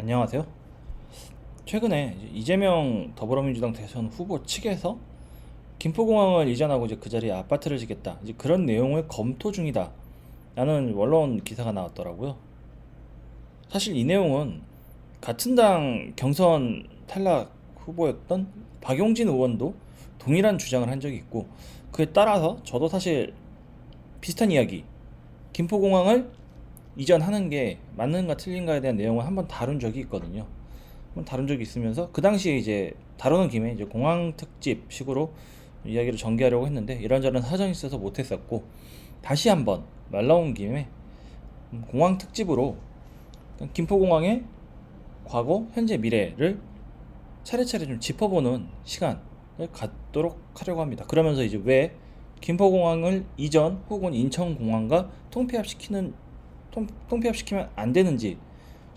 안녕하세요. 최근에 이제 이재명 더불어민주당 대선 후보 측에서 김포공항을 이전하고 이제 그 자리에 아파트를 짓겠다, 이제 그런 내용을 검토 중이다 라는 원론 기사가 나왔더라고요. 사실 이 내용은 같은 당 경선 탈락 후보였던 박용진 의원도 동일한 주장을 한 적이 있고, 그에 따라서 저도 사실 비슷한 이야기, 김포공항을 이전하는 게 맞는가 틀린가에 대한 내용을 한번 다룬 적이 있거든요. 한번 다룬 적이 있으면서 그 당시에 이제 다루는 김에 이제 공항 특집식으로 이야기를 전개하려고 했는데 이런저런 사정이 있어서 못했었고, 다시 한번 말 나온 김에 공항 특집으로 김포공항의 과거, 현재, 미래를 차례차례 좀 짚어보는 시간을 갖도록 하려고 합니다. 그러면서 이제 왜 김포공항을 이전 혹은 인천공항과 통폐합시키면 안 되는지,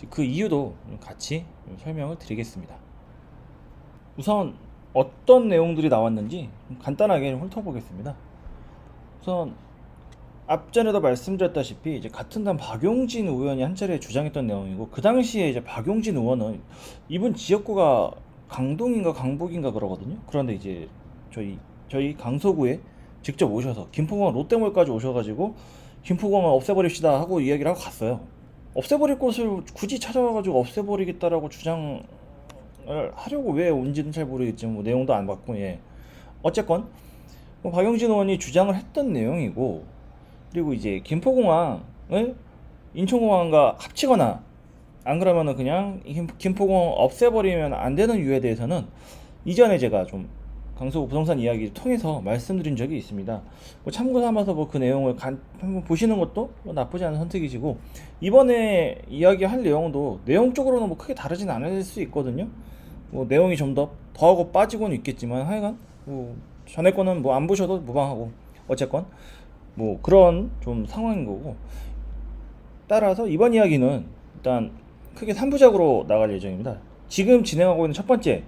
그 이유도 같이 설명을 드리겠습니다. 우선 어떤 내용들이 나왔는지 간단하게 훑어보겠습니다. 우선 앞전에도 말씀드렸다시피 이제 같은 당 박용진 의원이 한 차례 주장했던 내용이고, 그 당시에 이제 박용진 의원은 이분 지역구가 강동인가 강북인가 그러거든요. 그런데 이제 저희 강서구에 직접 오셔서 김포공항 롯데몰까지 오셔가지고 김포공항 없애버립시다 하고 이야기를 하고 갔어요. 없애버릴 곳을 굳이 찾아와가지고 없애버리겠다라고 주장을 하려고 왜 온지는 잘 모르겠지만, 뭐 내용도 안 봤고, 예. 어쨌건 뭐 박용진 의원이 주장을 했던 내용이고, 그리고 이제 김포공항을 인천공항과 합치거나 안 그러면은 그냥 김포공항 없애버리면 안 되는 이유에 대해서는 이전에 제가 좀 강서구 부동산 이야기를 통해서 말씀드린 적이 있습니다. 뭐 참고 삼아서 뭐 그 내용을 한번 보시는 것도 뭐 나쁘지 않은 선택이시고, 이번에 이야기할 내용도 내용적으로는 뭐 크게 다르진 않을 수 있거든요. 뭐 내용이 좀 더 더하고 빠지고는 있겠지만, 하여간 뭐 전에 거는 뭐 안 보셔도 무방하고, 어쨌건 뭐 그런 좀 상황인 거고, 따라서 이번 이야기는 일단 크게 3부작으로 나갈 예정입니다. 지금 진행하고 있는 첫 번째,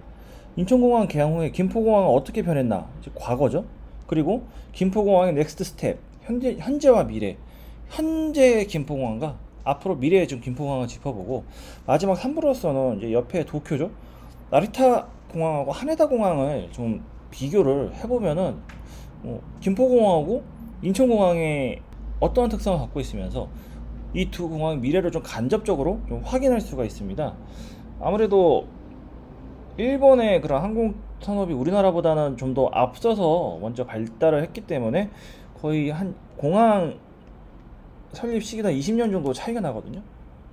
인천공항 개항 후에 김포공항은 어떻게 변했나, 이제 과거죠. 그리고 김포공항의 넥스트 스텝, 현재와 미래, 현재 김포공항과 앞으로 미래의 좀 김포공항을 짚어보고, 마지막 3부로서는 이제 옆에 도쿄죠. 나리타 공항하고 하네다 공항을 좀 비교를 해보면은 김포공항하고 인천공항의 어떠한 특성을 갖고 있으면서 이 두 공항의 미래를 좀 간접적으로 좀 확인할 수가 있습니다. 아무래도 일본의 그런 항공 산업이 우리나라보다는 좀 더 앞서서 먼저 발달을 했기 때문에 거의 한 공항 설립 시기가 20년 정도 차이가 나거든요.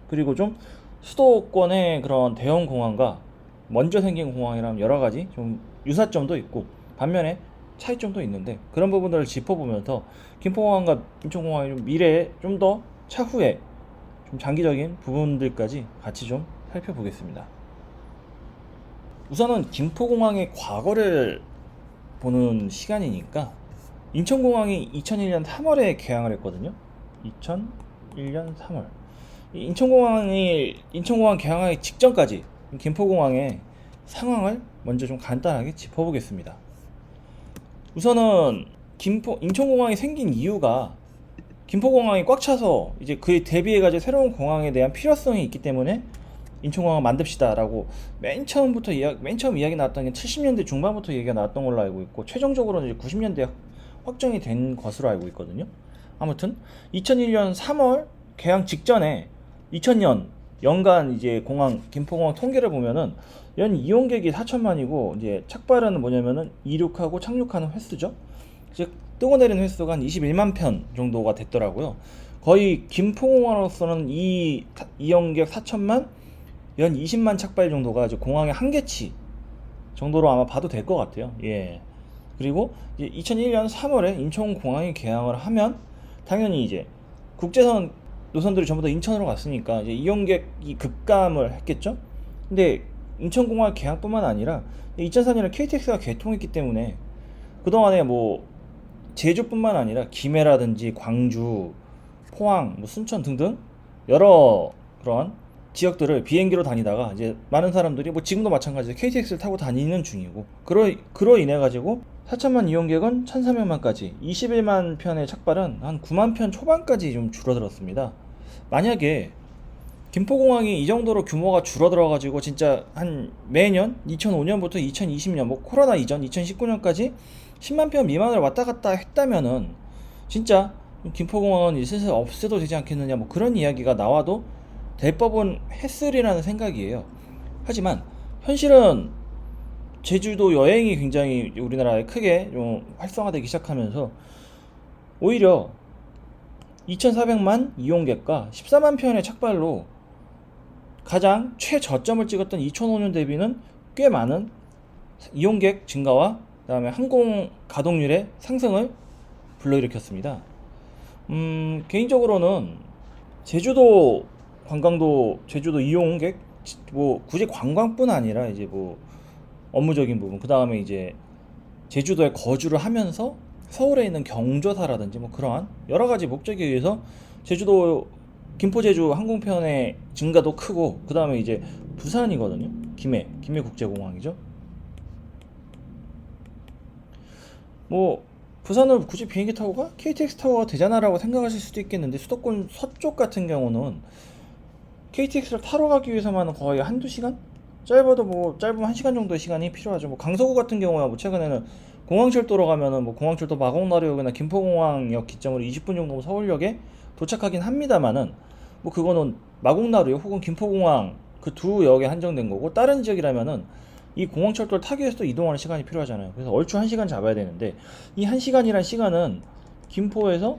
그리고 좀 수도권의 그런 대형 공항과 먼저 생긴 공항이랑 여러 가지 좀 유사점도 있고, 반면에 차이점도 있는데, 그런 부분들을 짚어보면서 김포공항과 인천공항의 미래에 좀 더 차후에 좀 장기적인 부분들까지 같이 좀 살펴보겠습니다. 우선은 김포공항의 과거를 보는 시간이니까, 인천공항이 2001년 3월에 개항을 했거든요. 2001년 3월. 인천공항 개항하기 직전까지 김포공항의 상황을 먼저 좀 간단하게 짚어보겠습니다. 우선은 인천공항이 생긴 이유가, 김포공항이 꽉 차서 이제 그에 대비해가지고 새로운 공항에 대한 필요성이 있기 때문에 인천공항을 만듭시다라고 맨 처음 이야기 나왔던 게 70년대 중반부터 얘기가 나왔던 걸로 알고 있고, 최종적으로는 이제 90년대 확정이 된 것으로 알고 있거든요. 아무튼 2001년 3월 개항 직전에 2000년 연간 이제 김포공항 통계를 보면은 연 이용객이 4천만이고, 이제 착발은 뭐냐면은 이륙하고 착륙하는 횟수죠. 즉 뜨고 내리는 횟수가 한 21만 편 정도가 됐더라고요. 거의 김포공항으로서는 이 이용객 4천만, 연 20만 착발 정도가 이제 공항의 한계치 정도로 아마 봐도 될 것 같아요. 예. 그리고 이제 2001년 3월에 인천공항이 개항을 하면 당연히 이제 국제선 노선들이 전부 다 인천으로 갔으니까 이제 이용객이 급감을 했겠죠. 근데 인천공항 개항뿐만 아니라 2004년에 KTX가 개통했기 때문에 그동안에 뭐 제주뿐만 아니라 김해라든지 광주, 포항, 뭐 순천 등등 여러 그런 지역들을 비행기로 다니다가 이제 많은 사람들이 뭐 지금도 마찬가지로 KTX를 타고 다니는 중이고, 그로 인해 가지고 4천만 이용객은 1,300만까지, 21만 편의 착발은 한 9만 편 초반까지 좀 줄어들었습니다. 만약에 김포공항이 이 정도로 규모가 줄어들어 가지고 진짜 한 매년 2005년부터 2020년 뭐 코로나 이전 2019년까지 10만 평 미만을 왔다 갔다 했다면은 진짜 김포공항은 이제 슬슬 없애도 되지 않겠느냐 뭐 그런 이야기가 나와도 될 법은 했으리라는 생각이에요. 하지만 현실은 제주도 여행이 굉장히 우리나라에 크게 좀 활성화되기 시작하면서 오히려 2,400만 이용객과 14만 편의 착발로 가장 최저점을 찍었던 2005년 대비는 꽤 많은 이용객 증가와 그다음에 항공 가동률의 상승을 불러일으켰습니다. 개인적으로는 제주도 관광도 제주도 이용객 뭐 굳이 관광뿐 아니라 이제 뭐 업무적인 부분 그다음에 이제 제주도에 거주를 하면서 서울에 있는 경조사라든지 뭐 그러한 여러 가지 목적에 의해서 제주도 김포 제주 항공편의 증가도 크고 그다음에 이제 부산이거든요. 김해 국제공항이죠. 뭐 부산을 굳이 비행기 타고 가? KTX 타고 가 되잖아라고 생각하실 수도 있겠는데 수도권 서쪽 같은 경우는 KTX를 타러 가기 위해서만 거의 한두 시간? 짧아도 뭐 짧으면 1시간 정도의 시간이 필요하죠. 뭐 강서구 같은 경우야 뭐 최근에는 공항철도로 가면은 뭐 공항철도 마곡나루역이나 김포공항역 기점으로 20분 정도 서울역에 도착하긴 합니다만은 뭐 그거는 마곡나루역 혹은 김포공항 그 두 역에 한정된 거고 다른 지역이라면은 이 공항철도를 타기 위해서도 이동하는 시간이 필요하잖아요. 그래서 얼추 1시간 잡아야 되는데 이 1시간이란 시간은 김포에서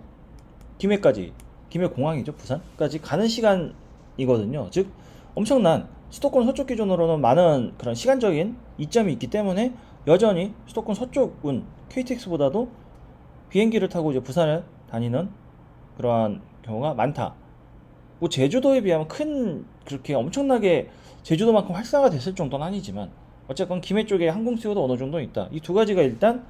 김해까지 김해공항이죠 부산까지 가는 시간이거든요. 즉 엄청난 수도권 서쪽 기준으로는 많은 그런 시간적인 이점이 있기 때문에 여전히 수도권 서쪽은 KTX보다도 비행기를 타고 이제 부산을 다니는 그러한 경우가 많다. 뭐 제주도에 비하면 큰 그렇게 엄청나게 제주도만큼 활성화됐을 정도는 아니지만 어쨌건 김해 쪽에 항공 수요도 어느 정도 있다. 이 두 가지가 일단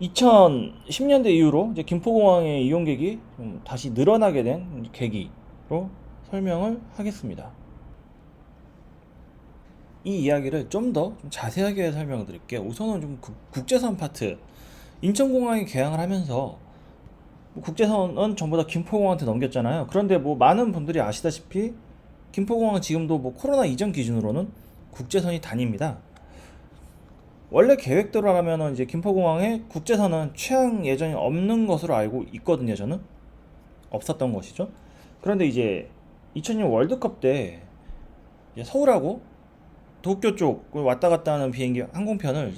2010년대 이후로 이제 김포공항의 이용객이 좀 다시 늘어나게 된 계기로 설명을 하겠습니다. 이 이야기를 좀 더 자세하게 설명을 드릴게요. 우선은 좀 국제선 파트 인천공항이 개항을 하면서 국제선은 전부 다 김포공항한테 넘겼잖아요. 그런데 뭐 많은 분들이 아시다시피 김포공항은 지금도 뭐 코로나 이전 기준으로는 국제선이 다닙니다. 원래 계획대로라면 이제 김포공항에 국제선은 취항 예정이 없는 것으로 알고 있거든요. 저는 없었던 것이죠. 그런데 이제 2006 월드컵 때 서울하고 도쿄 쪽 왔다 갔다 하는 비행기 항공편을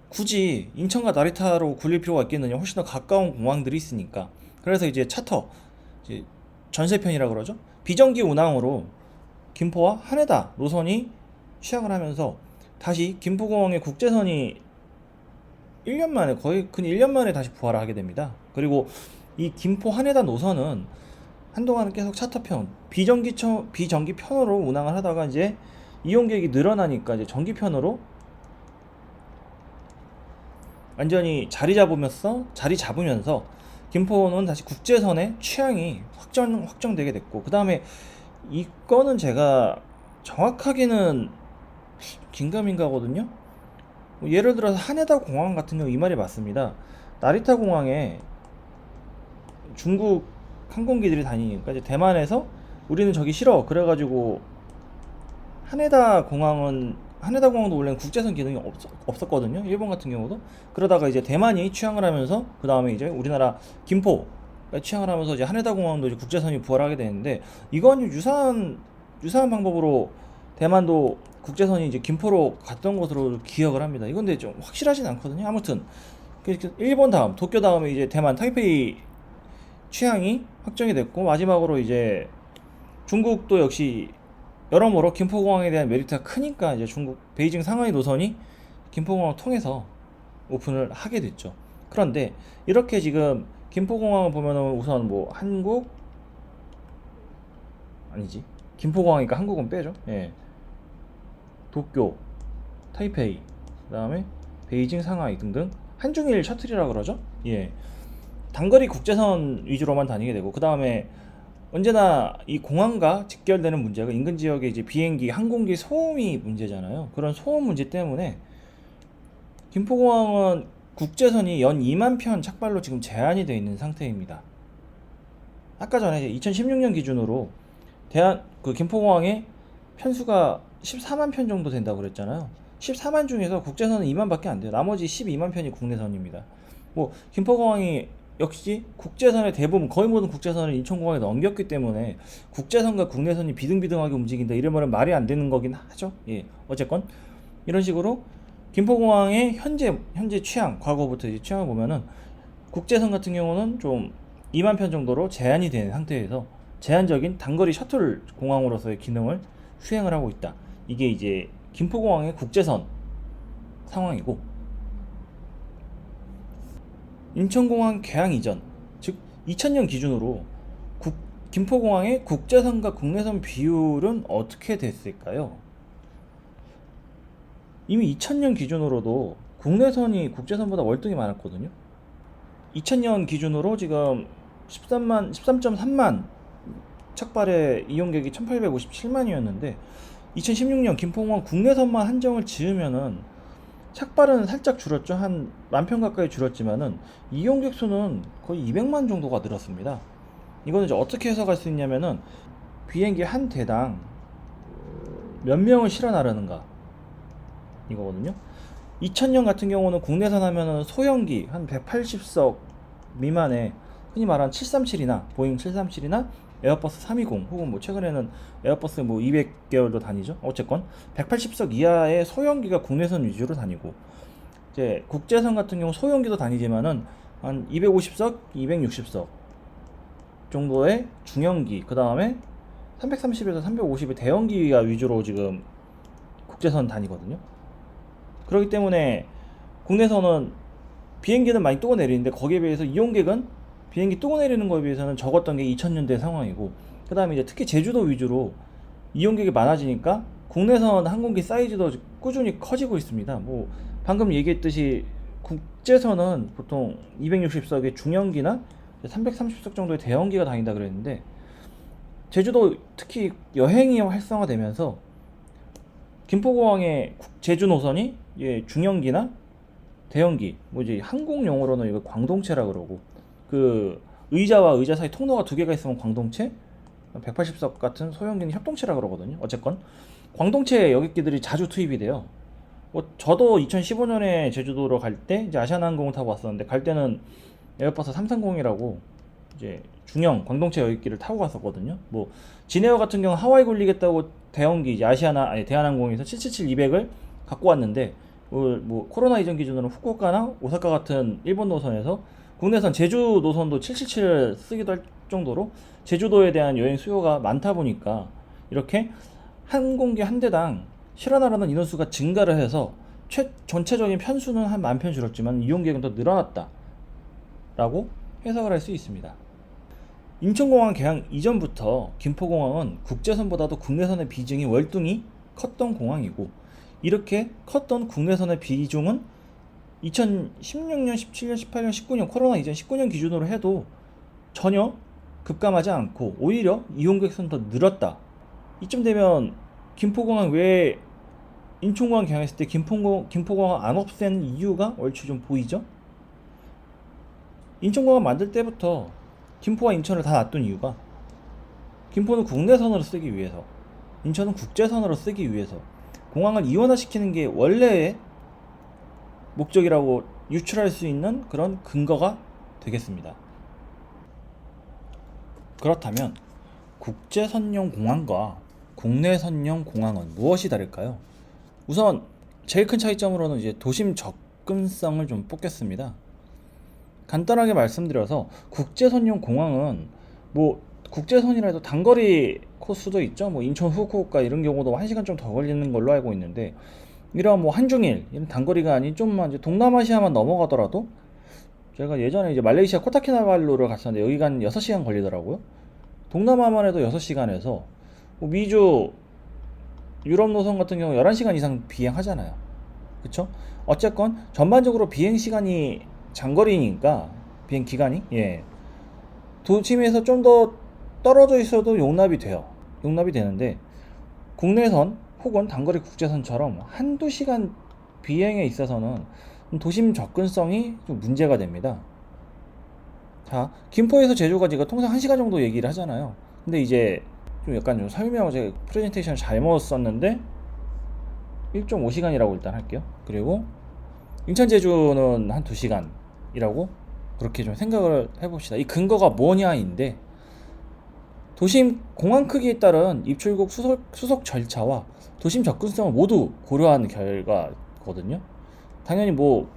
굳이 인천과 나리타로 굴릴 필요가 있겠느냐. 훨씬 더 가까운 공항들이 있으니까. 그래서 이제 차터 이제 전세편이라 그러죠. 비정기 운항으로 김포와 하네다 노선이 취항을 하면서 다시 김포공항의 국제선이 1년 만에 거의 근 1년 만에 다시 부활을 하게 됩니다. 그리고 이 김포 하네다 노선은 한동안은 계속 차터편 비정기 편으로 운항을 하다가 이제 이용객이 늘어나니까 이제 정기편으로 완전히 자리 잡으면서 김포는 다시 국제선의 취향이 확정되게 됐고 그 다음에 이거는 제가 정확하게는 긴가민가거든요. 예를 들어서 하네다 공항 같은 경우 이 말이 맞습니다. 나리타 공항에 중국 항공기들이 다니니까 이제 대만에서 우리는 저기 싫어 그래가지고 하네다 공항도 원래는 국제선 기능이 없었거든요. 일본 같은 경우도. 그러다가 이제 대만이 취항을 하면서 그 다음에 이제 우리나라 김포 취항을 하면서 이제 하네다 공항도 이제 국제선이 부활하게 되는데 이건 유사한 방법으로 대만도 국제선이 이제 김포로 갔던 것으로 기억을 합니다. 이건 근데 좀 확실하진 않거든요. 아무튼 일본 다음 도쿄 다음에 이제 대만 타이페이 취향이 확정이 됐고 마지막으로 이제 중국도 역시 여러모로 김포공항에 대한 메리트가 크니까 이제 중국 베이징 상하이 노선이 김포공항을 통해서 오픈을 하게 됐죠. 그런데 이렇게 지금 김포공항을 보면은 우선 뭐 김포공항이니까 한국은 빼죠. 예. 도쿄, 타이페이, 그다음에 베이징, 상하이 등등 한중일 셔틀이라 그러죠. 예. 단거리 국제선 위주로만 다니게 되고 그다음에 언제나 이 공항과 직결되는 문제가 인근 지역에 이제 비행기, 항공기 소음이 문제잖아요. 그런 소음 문제 때문에 김포공항은 국제선이 연 2만 편 착발로 지금 제한이 되어 있는 상태입니다. 아까 전에 2016년 기준으로 김포공항에 편수가 14만 편 정도 된다고 그랬잖아요. 14만 중에서 국제선은 2만밖에 안 돼요. 나머지 12만 편이 국내선입니다. 뭐 김포공항이 역시 국제선의 대부분 거의 모든 국제선을 인천공항에 넘겼기 때문에 국제선과 국내선이 비등비등하게 움직인다 이런 말은 말이 안 되는 거긴 하죠. 예, 어쨌건 이런 식으로 김포공항의 현재 취향, 과거부터 이제 취향을 보면은 국제선 같은 경우는 좀 2만 편 정도로 제한이 된 상태에서 제한적인 단거리 셔틀 공항으로서의 기능을 수행을 하고 있다. 이게 이제 김포공항의 국제선 상황이고, 인천공항 개항 이전, 즉 2000년 기준으로 김포공항의 국제선과 국내선 비율은 어떻게 됐을까요? 이미 2000년 기준으로도 국내선이 국제선보다 월등히 많았거든요. 2000년 기준으로 지금 13.3만 착발의 이용객이 1857만이었는데 2016년 김포공항 국내선만 한정을 지으면은 착발은 살짝 줄었죠. 한 10,000편 가까이 줄었지만은 이용객 수는 거의 200만 정도가 늘었습니다. 이거는 이제 어떻게 해석할 수 있냐면은 비행기 한 대당 몇 명을 실어 나르는가 이거거든요. 2000년 같은 경우는 국내선 하면은 소형기 한 180석 미만의 흔히 말하는 737이나 보잉 737이나 에어버스 320 혹은 뭐 최근에는 에어버스 뭐 200개월도 다니죠. 어쨌건 180석 이하의 소형기가 국내선 위주로 다니고, 이제 국제선 같은 경우 소형기도 다니지만은 한 250석, 260석 정도의 중형기, 그 다음에 330에서 350의 대형기가 위주로 지금 국제선 다니거든요. 그렇기 때문에 국내선은 비행기는 많이 뜨고 내리는데 거기에 비해서 이용객은 비행기 뜨고 내리는 거에 비해서는 적었던 게 2000년대 상황이고, 그 다음에 이제 특히 제주도 위주로 이용객이 많아지니까 국내선 항공기 사이즈도 꾸준히 커지고 있습니다. 뭐 방금 얘기했듯이 국제선은 보통 260석의 중형기나 330석 정도의 대형기가 다닌다 그랬는데, 제주도 특히 여행이 활성화되면서 김포공항의 제주 노선이 중형기나 대형기, 뭐 이제 항공 용어로는 이거 광동체라 그러고, 그 의자와 의자 사이 통로가 두 개가 있으면 광동체, 180석 같은 소형기는 협동체라 그러거든요. 어쨌건 광동체 여객기들이 자주 투입이 돼요. 뭐 저도 2015년에 제주도로 갈 때 이제 아시아나항공을 타고 왔었는데, 갈 때는 에어버스 330이라고 이제 중형 광동체 여객기를 타고 갔었거든요. 뭐 진에어 같은 경우 하와이 굴리겠다고 대형기 이제 대한항공에서 777-200을 갖고 왔는데, 뭐 코로나 이전 기준으로 후쿠오카나 오사카 같은 일본 노선에서 국내선 제주 노선도 777을 쓰기도 할 정도로 제주도에 대한 여행 수요가 많다 보니까 이렇게 항공기 한 대당 실어 나르는 인원수가 증가를 해서 전체적인 편수는 한 10,000편 줄었지만 이용객은 더 늘어났다 라고 해석을 할 수 있습니다. 인천공항 개항 이전부터 김포공항은 국제선보다도 국내선의 비중이 월등히 컸던 공항이고, 이렇게 컸던 국내선의 비중은 2016년, 17년, 18년, 19년 코로나 이전 19년 기준으로 해도 전혀 급감하지 않고 오히려 이용객 수는 더 늘었다. 이쯤 되면 김포공항 왜 인천공항 개항했을 때 김포공항 안 없앤 이유가 얼추 좀 보이죠? 인천공항 만들 때부터 김포와 인천을 다 놔둔 이유가, 김포는 국내선으로 쓰기 위해서, 인천은 국제선으로 쓰기 위해서 공항을 이원화시키는 게 원래의 목적이라고 유출할 수 있는 그런 근거가 되겠습니다. 그렇다면 국제선용 공항과 국내선용 공항은 무엇이 다를까요? 우선 제일 큰 차이점으로는 이제 도심 접근성을 좀 뽑겠습니다. 간단하게 말씀드려서 국제선용 공항은 뭐 국제선이라 해도 단거리 코스도 있죠. 뭐 인천 후쿠오카 이런 경우도 1시간 좀 더 걸리는 걸로 알고 있는데, 이런 뭐 한중일 이런 단거리가 아닌 좀만 이제 동남아시아만 넘어가더라도, 제가 예전에 이제 말레이시아 코타키나발루를 갔었는데 여기가 한 6시간 걸리더라고요. 동남아만 해도 6시간에서 뭐 미주 유럽 노선 같은 경우 11시간 이상 비행하잖아요. 그쵸? 어쨌건 전반적으로 비행 시간이 장거리니까 비행 기간이 도심에서 좀 더 떨어져 있어도 용납이 되는데, 국내선 혹은 단거리 국제선처럼 한두 시간 비행에 있어서는 도심 접근성이 좀 문제가 됩니다. 자, 김포에서 제주까지가 통상 1시간 정도 얘기를 하잖아요. 근데 이제 좀 약간 좀 설명을 제가 프레젠테이션을 잘못 썼는데 1.5시간이라고 일단 할게요. 그리고 인천 제주는 한 2시간이라고 그렇게 좀 생각을 해봅시다. 이 근거가 뭐냐인데, 도심 공항 크기에 따른 입출국 수속 절차와 도심 접근성을 모두 고려한 결과거든요. 당연히 뭐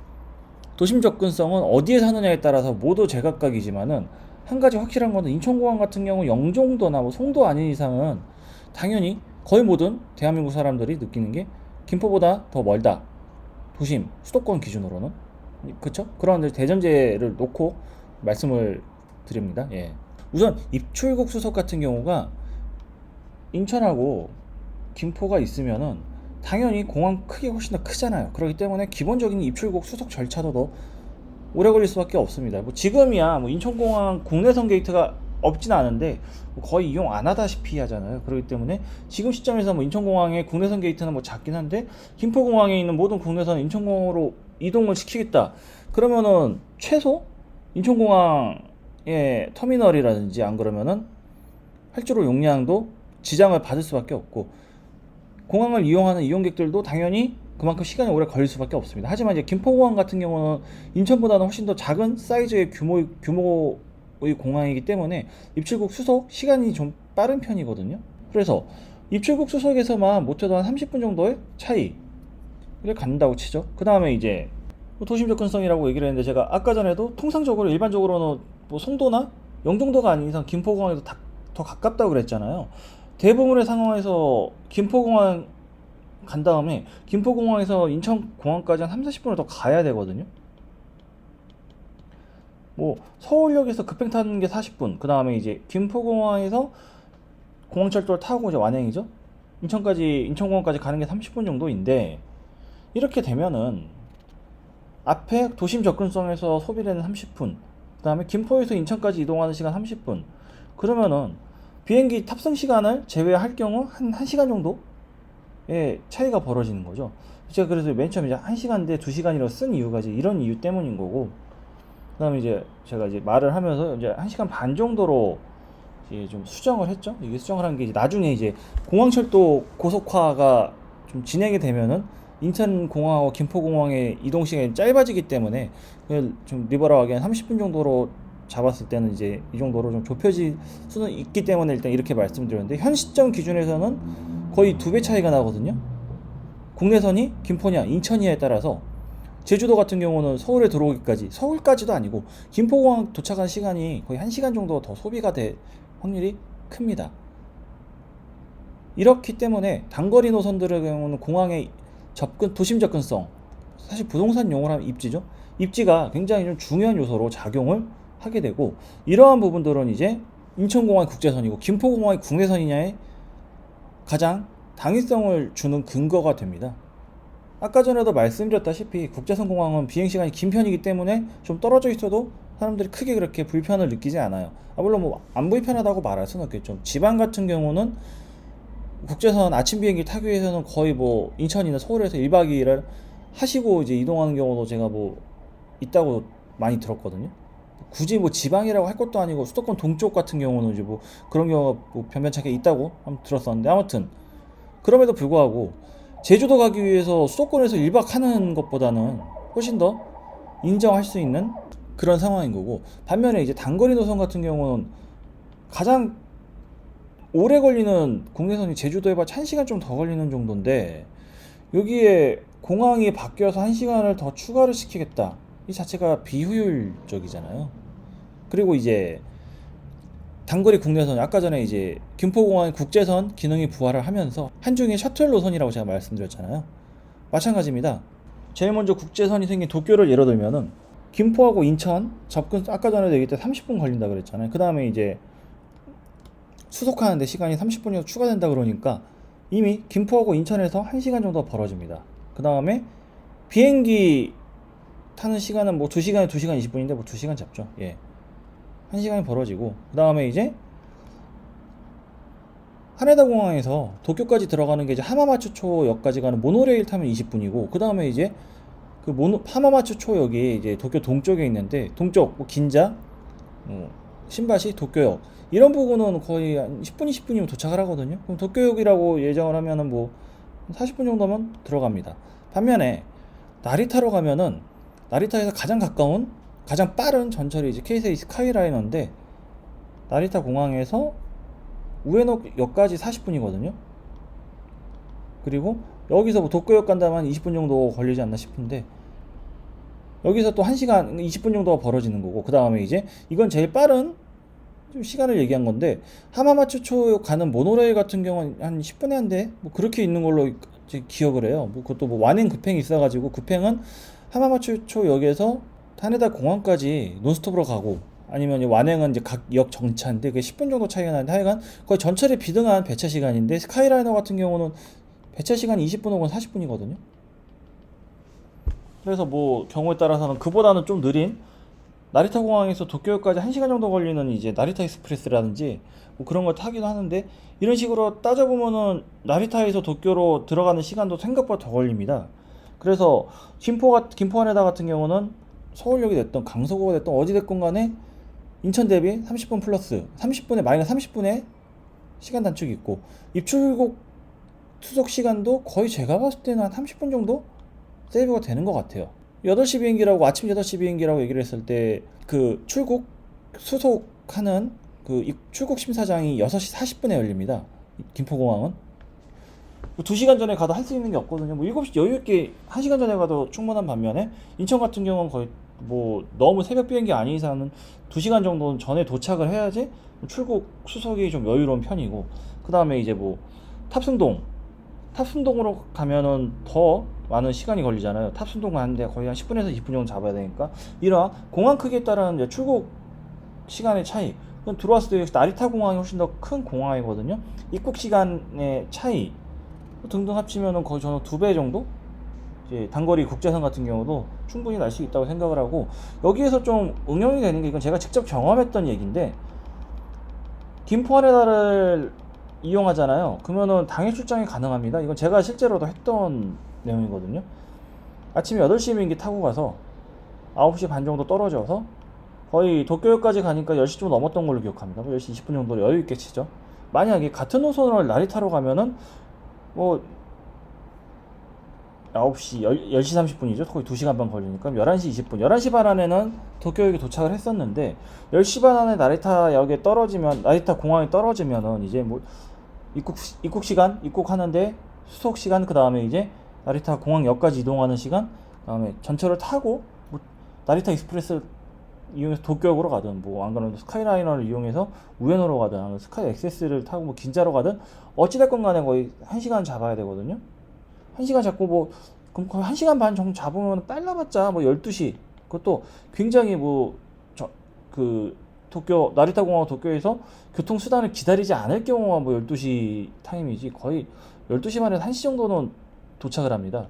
도심 접근성은 어디에 사느냐에 따라서 모두 제각각이지만은 한 가지 확실한 거는 인천공항 같은 경우 영종도나 뭐 송도 아닌 이상은 당연히 거의 모든 대한민국 사람들이 느끼는 게 김포보다 더 멀다. 도심 수도권 기준으로는, 그쵸? 그런 대전제를 놓고 말씀을 드립니다. 예. 우선 입출국 수속 같은 경우가 인천하고 김포가 있으면은 당연히 공항 크기 훨씬 더 크잖아요. 그렇기 때문에 기본적인 입출국 수속 절차도 더 오래 걸릴 수밖에 없습니다. 뭐 지금이야 뭐 인천공항 국내선 게이트가 없진 않은데 뭐 거의 이용 안 하다시피 하잖아요. 그렇기 때문에 지금 시점에서 뭐 인천공항의 국내선 게이트는 뭐 작긴 한데 김포공항에 있는 모든 국내선 인천공항으로 이동을 시키겠다. 그러면은 최소 인천공항의 터미널이라든지 안 그러면은 활주로 용량도 지장을 받을 수밖에 없고, 공항을 이용하는 이용객들도 당연히 그만큼 시간이 오래 걸릴 수밖에 없습니다. 하지만 이제 김포공항 같은 경우는 인천보다는 훨씬 더 작은 사이즈의 규모의 공항이기 때문에 입출국 수속 시간이 좀 빠른 편이거든요. 그래서 입출국 수속에서만 못해도 한 30분 정도의 차이를 갖는다고 치죠. 그 다음에 이제 도심 접근성이라고 얘기를 했는데, 제가 아까 전에도 통상적으로 일반적으로는 뭐 송도나 영종도가 아닌 이상 김포공항에도 더 가깝다고 그랬잖아요. 대부분의 상황에서 김포공항 간 다음에 김포공항에서 인천공항까지 한 3, 40분을 더 가야 되거든요. 뭐 서울역에서 급행 타는 게 40분, 그 다음에 이제 김포공항에서 공항철도를 타고 이제 완행이죠. 인천공항까지 가는 게 30분 정도인데, 이렇게 되면은 앞에 도심 접근성에서 소비되는 30분, 그 다음에 김포에서 인천까지 이동하는 시간 30분, 그러면은 비행기 탑승 시간을 제외할 경우 한 1시간 정도의 차이가 벌어지는 거죠. 제가 그래서 맨 처음에 이제 1시간인데 2시간이라고 쓴 이유가 이제 이런 이유 때문인 거고, 그 다음에 이제 제가 이제 말을 하면서 이제 1시간 반 정도로 이제 좀 수정을 했죠. 이게 수정을 한 게 이제 나중에 이제 공항철도 고속화가 좀 진행이 되면은 인천공항하고 김포공항의 이동 시간이 짧아지기 때문에 그걸 좀 리버럴하게 한 30분 정도로 잡았을 때는 이제 이 정도로 좀 좁혀질 수는 있기 때문에 일단 이렇게 말씀드렸는데, 현 시점 기준에서는 거의 2배 차이가 나거든요. 국내선이 김포냐 인천이냐에 따라서 제주도 같은 경우는 서울에 들어오기까지, 서울까지도 아니고 김포공항 도착한 시간이 거의 1시간 정도 더 소비가 될 확률이 큽니다. 이렇기 때문에 단거리 노선들의 경우는 공항의 도심 접근성, 사실 부동산 용어로 하면 입지죠. 입지가 굉장히 좀 중요한 요소로 작용을 하게 되고, 이러한 부분들은 이제 인천공항이 국제선이고 김포공항이 국내선이냐에 가장 당위성을 주는 근거가 됩니다. 아까 전에도 말씀드렸다시피 국제선 공항은 비행시간이 긴 편이기 때문에 좀 떨어져 있어도 사람들이 크게 그렇게 불편을 느끼지 않아요. 물론 뭐 안 불편하다고 말할 수는 없겠죠. 지방 같은 경우는 국제선 아침 비행기 타기 위해서는 거의 뭐 인천이나 서울에서 1박 2일을 하시고 이제 이동하는 경우도 제가 뭐 있다고 많이 들었거든요. 굳이 뭐 지방이라고 할 것도 아니고 수도권 동쪽 같은 경우는 이제 뭐 그런 경우가 뭐 변변찮게 있다고 한번 들었었는데, 아무튼 그럼에도 불구하고 제주도 가기 위해서 수도권에서 1박 하는 것보다는 훨씬 더 인정할 수 있는 그런 상황인 거고, 반면에 이제 단거리 노선 같은 경우는 가장 오래 걸리는 국내선이 제주도 해봤자 1시간 좀 더 걸리는 정도인데, 여기에 공항이 바뀌어서 1시간을 더 추가를 시키겠다, 이 자체가 비효율적이잖아요. 그리고 이제 단거리 국내선, 아까 전에 이제 김포공항 국제선 기능이 부활을 하면서 한중의 셔틀 노선이라고 제가 말씀드렸잖아요. 마찬가지입니다. 제일 먼저 국제선이 생긴 도쿄를 예로 들면은 김포하고 인천 접근, 아까 전에도 얘기했듯 30분 걸린다 그랬잖아요. 그 다음에 이제 수속하는데 시간이 30분이 더 추가된다 그러니까 이미 김포하고 인천에서 1시간 정도 벌어집니다. 그 다음에 비행기 타는 시간은 뭐 2시간에 2시간 20분인데 뭐 2시간 잡죠. 예. 1시간이 벌어지고, 그 다음에 이제 하네다 공항에서 도쿄까지 들어가는 게 이제 하마마츠초역까지 가는 모노레일 타면 20분이고, 그 다음에 이제 하마마츠초역이 이제 도쿄 동쪽에 있는데, 동쪽 뭐 긴자, 신바시, 도쿄역 이런 부분은 거의 한 10분, 20분이면 도착을 하거든요. 그럼 도쿄역이라고 예정을 하면은 뭐 40분 정도면 들어갑니다. 반면에 나리타로 가면은 나리타에서 가장 가까운 가장 빠른 전철이 이제 케이세이 스카이라이너인데 나리타 공항에서 우에노역까지 40분이거든요. 그리고 여기서 뭐 도쿄역 간다면 한 20분 정도 걸리지 않나 싶은데 여기서 또 1시간 20분 정도가 벌어지는 거고 그 다음에 이제 이건 제일 빠른 좀 시간을 얘기한 건데 하마마츠초 가는 모노레일 같은 경우는 한 10분에 한 대 뭐 그렇게 있는 걸로 기억을 해요. 뭐 그것도 뭐 완행 급행이 있어가지고 급행은 하마마츠초 역에서 타네다 공항까지 논스톱으로 가고 아니면 완행은 이제 각 역 정차인데 그게 10분 정도 차이가 나는데 하여간 거의 전철에 비등한 배차 시간인데 스카이라이너 같은 경우는 배차 시간이 20분 혹은 40분이거든요. 그래서 뭐 경우에 따라서는 그보다는 좀 느린 나리타 공항에서 도쿄역까지 1시간 정도 걸리는 이제 나리타 익스프레스라든지 뭐 그런 걸 타기도 하는데 이런 식으로 따져보면은 나리타에서 도쿄로 들어가는 시간도 생각보다 더 걸립니다. 그래서 김포 하네다 같은 경우는 서울역이 됐던 강서구가 됐던 어디 됐건 간에 인천 대비 30분 플러스 30분에 마이너스 30분의 시간 단축이 있고 입출국 투석 시간도 거의 제가 봤을 때는 한 30분 정도 세이브가 되는 것 같아요. 8시 비행기라고 아침 8시 비행기라고 얘기를 했을 때 그 출국 수속하는 그 출국 심사장이 6시 40분에 열립니다. 김포공항은 2시간 전에 가도 할 수 있는 게 없거든요. 뭐 7시 여유 있게 1시간 전에 가도 충분한 반면에 인천 같은 경우는 거의 뭐 너무 새벽 비행기 아닌 이상은 2시간 정도는 전에 도착을 해야지 출국 수속이 좀 여유로운 편이고 그 다음에 이제 뭐 탑순동으로 가면은 더 많은 시간이 걸리잖아요. 탑순동 가는데 거의 한 10분에서 20분 정도 잡아야 되니까 이러한 공항 크기에 따른 이제 출국 시간의 차이 그럼 들어왔을 때 역시 나리타 공항이 훨씬 더 큰 공항이거든요. 입국 시간의 차이 등등 합치면은 거의 저는 2배 정도 이제 단거리 국제선 같은 경우도 충분히 날 수 있다고 생각을 하고 여기에서 좀 응용이 되는 게 이건 제가 직접 경험했던 얘기인데 김포 하네다를 이용하잖아요. 그러면은 당일 출장이 가능합니다. 이건 제가 실제로도 했던 내용이거든요. 아침에 8시 비행기 타고 가서 9시 반 정도 떨어져서 거의 도쿄역까지 가니까 10시 좀 넘었던 걸로 기억합니다. 10시 20분 정도 여유 있게 치죠. 만약에 같은 노선을 나리타로 가면은 뭐 9시 10시 30분이죠. 거의 2시간 반 걸리니까 11시 20분 11시 반 안에는 도쿄역에 도착을 했었는데 10시 반 안에 나리타 공항에 떨어지면은 이제 뭐 입국 시간 입국하는데 수속 시간 그 다음에 이제 나리타 공항역까지 이동하는 시간 그 다음에 전철을 타고 뭐 나리타 익스프레스 이용해서 도쿄역으로 가든 뭐 안 그러면 스카이라이너를 이용해서 우에노로 가든 아니면 스카이 엑세스를 타고 뭐 긴자로 가든 어찌됐건 간에 거의 1시간 잡아야 되거든요. 1시간 잡고 뭐 그럼 거의 1시간 반 정도 잡으면 빨라봤자 뭐 12시 그것도 굉장히 뭐 도쿄 나리타 공항 도쿄에서 교통수단을 기다리지 않을 경우가 뭐 12시 타임이지 거의 12시 반에서 1시 정도는 도착을 합니다.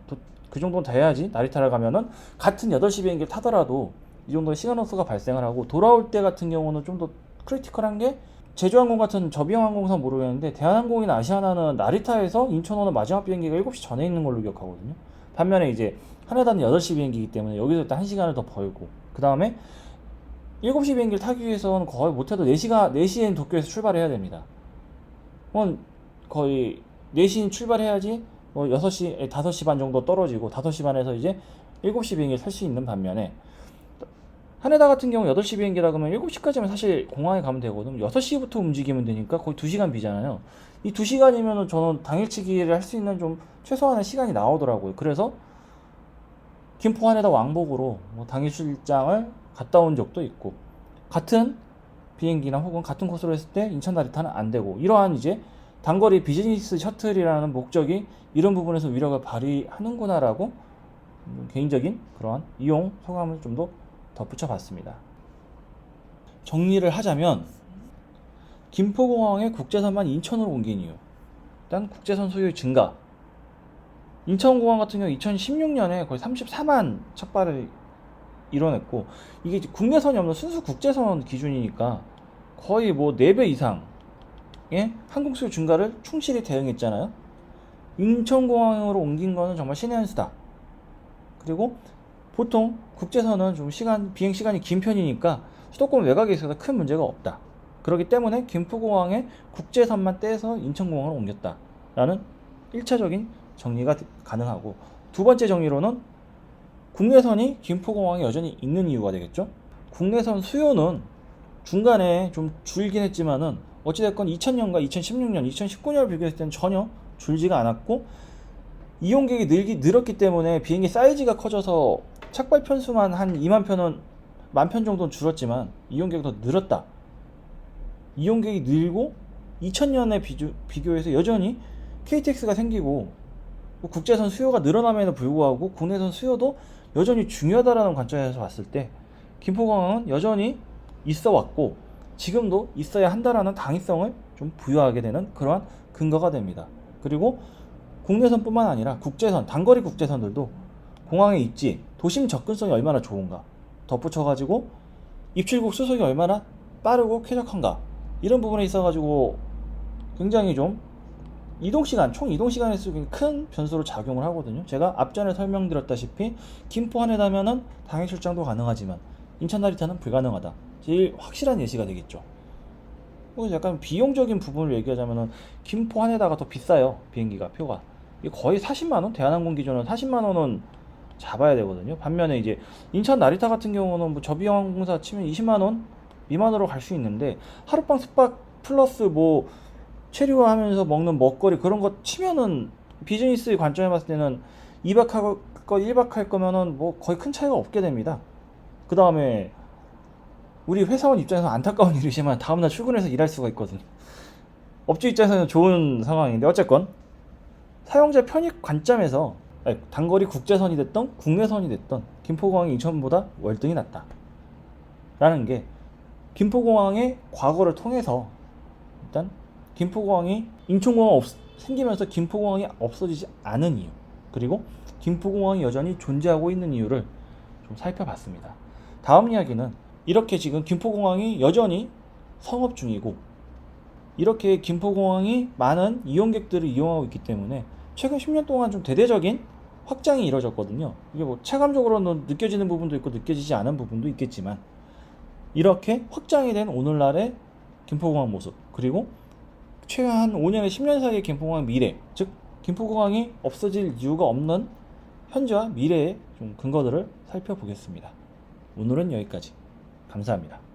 그 정도는 돼야지 나리타를 가면은 같은 8시 비행기를 타더라도 이 정도의 시간 로스가 발생을 하고 돌아올 때 같은 경우는 좀 더 크리티컬한 게 제주항공 같은 저비용 항공사 모르겠는데 대한항공이나 아시아나는 나리타에서 인천 오는 마지막 비행기가 7시 전에 있는 걸로 기억하거든요. 반면에 이제 하네다는 8시 비행기이기 때문에 여기서 일단 1시간을 더 벌고 그 다음에 7시 비행기를 타기 위해서는 거의 못해도 4시엔 도쿄에서 출발해야 됩니다. 거의 4시엔 출발해야지 뭐 5시 반 정도 떨어지고 5시 반에서 이제 7시 비행기를 탈 수 있는 반면에 하네다 같은 경우 8시 비행기라 그러면 7시까지면 사실 공항에 가면 되거든요. 6시부터 움직이면 되니까 거의 2시간 비잖아요. 이 2시간이면은 저는 당일치기를 할 수 있는 좀 최소한의 시간이 나오더라고요. 그래서 김포 하네다 왕복으로 뭐 당일 출장을 갔다 온 적도 있고 같은 비행기나 혹은 같은 코스로 했을 때 인천 나리타는 안 되고 이러한 이제 단거리 비즈니스 셔틀이라는 목적이 이런 부분에서 위력을 발휘하는구나라고 개인적인 그러한 이용 소감을 좀 더 덧붙여 봤습니다. 정리를 하자면 김포공항의 국제선만 인천으로 옮긴 이유 일단 국제선 소유의 증가 인천공항 같은 경우 2016년에 거의 34만 착발을 이뤄냈고 이게 국내선이 없는 순수 국제선 기준이니까 거의 뭐 4배 이상의 항공 수요 증가를 충실히 대응했잖아요. 인천공항으로 옮긴 거는 정말 신의 한 수다. 그리고 보통 국제선은 좀 비행 시간이 긴 편이니까 수도권 외곽에 있어서 큰 문제가 없다. 그렇기 때문에 김포공항에 국제선만 떼서 인천공항으로 옮겼다라는 1차적인 정리가 가능하고, 두 번째 정리로는 국내선이 김포공항에 여전히 있는 이유가 되겠죠. 국내선 수요는 중간에 좀 줄긴 했지만은 어찌됐건 2000년과 2016년, 2019년을 비교했을 때는 전혀 줄지가 않았고, 이용객이 늘었기 때문에 비행기 사이즈가 커져서 착발 편수만 한 2만 편은 10,000편 정도는 줄었지만 이용객이 더 늘었다. 이용객이 늘고 2000년에 비교해서 여전히 KTX가 생기고 국제선 수요가 늘어남에도 불구하고 국내선 수요도 여전히 중요하다라는 관점에서 봤을 때 김포공항은 여전히 있어 왔고 지금도 있어야 한다라는 당위성을 좀 부여하게 되는 그러한 근거가 됩니다. 그리고 국내선뿐만 아니라 국제선, 단거리 국제선들도 공항의 입지, 도심 접근성이 얼마나 좋은가 덧붙여가지고 입출국 수속이 얼마나 빠르고 쾌적한가, 이런 부분에 있어가지고 굉장히 좀 총 이동시간에 쓰기 큰 변수로 작용을 하거든요. 제가 앞전에 설명드렸다시피 김포羽田면은 당일 출장도 가능하지만 인천 나리타는 불가능하다. 제일 확실한 예시가 되겠죠. 그래서 약간 비용적인 부분을 얘기하자면은 김포羽田가 더 비싸요. 비행기가 표가 거의 40만원, 대한항공 기준은 40만원은 잡아야 되거든요. 반면에 이제 인천 나리타 같은 경우는 뭐 저비용항공사 치면 20만원 미만으로 갈 수 있는데, 하룻밤 숙박 플러스 뭐 체류하면서 먹는 먹거리 그런 거 치면은 비즈니스 관점에 봤을 때는 2박 할 거 1박 할 거면은 뭐 거의 큰 차이가 없게 됩니다. 그 다음에 우리 회사원 입장에서 안타까운 일이지만 다음날 출근해서 일할 수가 있거든요. 업주 입장에서는 좋은 상황인데, 어쨌건 사용자 편익 관점에서 단거리 국제선이 됐던 국내선이 됐던 김포공항이 인천보다 월등히 낫다 라는 게 김포공항의 과거를 통해서 일단 김포공항이 인천공항 생기면서 김포공항이 없어지지 않은 이유, 그리고 김포공항이 여전히 존재하고 있는 이유를 좀 살펴봤습니다. 다음 이야기는 이렇게 지금 김포공항이 여전히 성업 중이고 이렇게 김포공항이 많은 이용객들을 이용하고 있기 때문에 최근 10년 동안 좀 대대적인 확장이 이루어졌거든요. 이게 뭐 체감적으로는 느껴지는 부분도 있고 느껴지지 않은 부분도 있겠지만, 이렇게 확장이 된 오늘날의 김포공항 모습, 그리고 최근 한 5년에 10년 사이의 김포공항 미래, 즉 김포공항이 없어질 이유가 없는 현재와 미래의 좀 근거들을 살펴보겠습니다. 오늘은 여기까지. 감사합니다.